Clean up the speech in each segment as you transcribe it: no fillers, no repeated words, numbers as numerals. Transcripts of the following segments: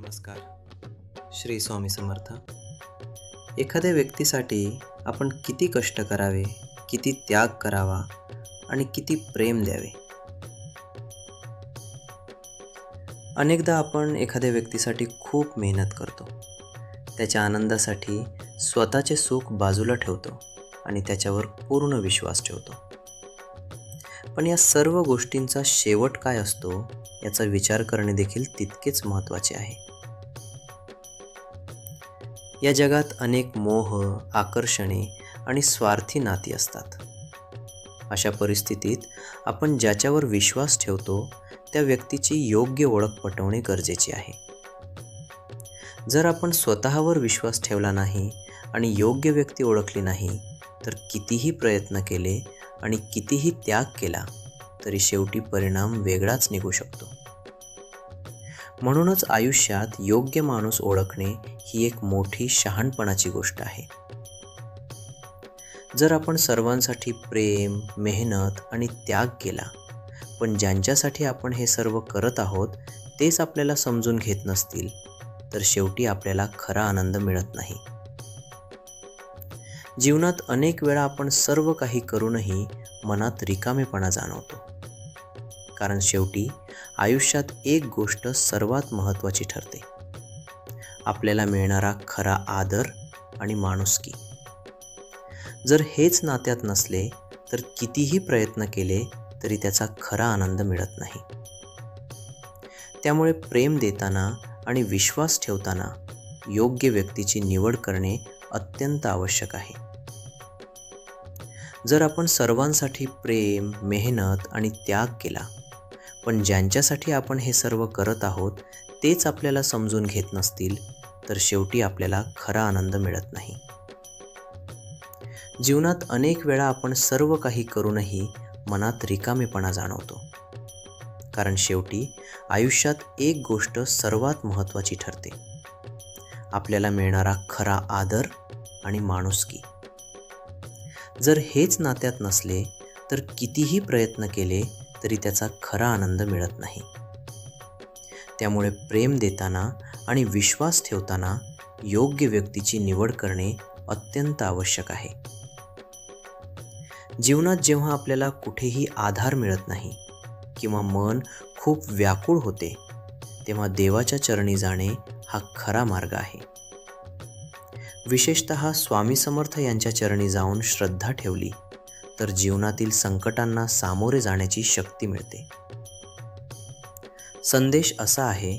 नमस्कार. श्री स्वामी समर्थ. एखाद्या व्यक्तीसाठी आपण किती कष्ट करावे, किती त्याग करावा आणि किती प्रेम द्यावे. अनेकदा आपण एखाद्या व्यक्तीसाठी खूप मेहनत करतो, त्याच्या आनंदासाठी स्वतःचे सुख बाजूला ठेवतो आणि त्याच्यावर पूर्ण विश्वास ठेवतो. पण या सर्व गोष्टींचा शेवट काय असतो याचा विचार करणे देखील तितकेच महत्त्वाचे आहे. या जगात अनेक मोह, आकर्षणे आणि स्वार्थी नाती असतात. अशा परिस्थितीत आपण ज्याच्यावर विश्वास ठेवतो त्या व्यक्तीची योग्य ओळख पटवणे गरजेचे आहे. जर आपण स्वतःवर विश्वास ठेवला नाही आणि योग्य व्यक्ती ओळखली नाही तर कितीही प्रयत्न केले आणि कितीही त्याग केला तरी शेवटी परिणाम वेगळाच निघू शकतो. म्हणूनच आयुष्यात योग्य माणूस ओळखणे ही एक मोठी शहाणपणाची गोष्ट आहे. जर आपण सर्वांसाठी प्रेम, मेहनत आणि त्याग केला, पण ज्यांच्यासाठी आपण हे सर्व करत आहोत तेच आपल्याला समजून घेत नसतील, तर शेवटी आपल्याला खरा आनंद मिळत नाही. जीवनात अनेक वेळा आपण सर्व काही करूनही मनात रिकामेपणा जाणवतो. कारण शेवटी आयुष्यात एक गोष्ट सर्वात महत्त्वाची ठरते, आपल्याला मिळणारा खरा आदर आणि माणुसकी. जर हेच नात्यात नसले तर कितीही प्रयत्न केले तरी त्याचा खरा आनंद मिळत नाही. त्यामुळे प्रेम देताना आणि विश्वास ठेवताना योग्य व्यक्तीची निवड करणे अत्यंत आवश्यक आहे. जर आपण सर्वांसाठी प्रेम, मेहनत आणि त्याग केला, पण ज्यांच्यासाठी आपण हे सर्व करत आहोत तेच आपल्याला समजून घेत नसतील, तर शेवटी आपल्याला खरा आनंद मिळत नाही. जीवनात अनेक वेळा आपण सर्व काही करूनही मनात रिकामेपणा जाणवतो. कारण शेवटी आयुष्यात एक गोष्ट सर्वात महत्त्वाची ठरते, आपल्याला मिळणारा खरा आदर आणि माणुसकी. जर हेच नात्यात नसले तर कितीही प्रयत्न केले तरी त्याचा खरा आनंद मिळत नाही. त्यामुळे प्रेम देताना आणि विश्वास ठेवताना योग्य व्यक्तीची निवड करणे अत्यंत आवश्यक आहे. जीवनात जेव्हा आपल्याला कुठेही आधार मिळत नाही किंवा मन खूप व्याकुळ होते, तेव्हा देवाच्या चरणी जाणे हा खरा मार्ग आहे. विशेषतः स्वामी समर्थ यांच्या चरणी जाऊन श्रद्धा ठेवली तर जीवनातील संकटांना सामोरे जाण्याची शक्ती मिळते. संदेश असा आहे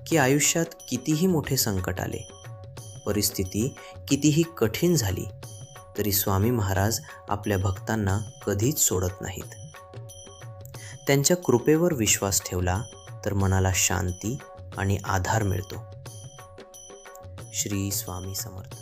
की आयुष्यात कितीही मोठे संकट आले, परिस्थिती कितीही कठीण झाली, तरी स्वामी महाराज आपल्या भक्तांना कधीच सोडत नाहीत. त्यांच्या कृपेवर विश्वास ठेवला तर मनाला शांती आणि आधार मिळतो. श्री स्वामी समर्थ.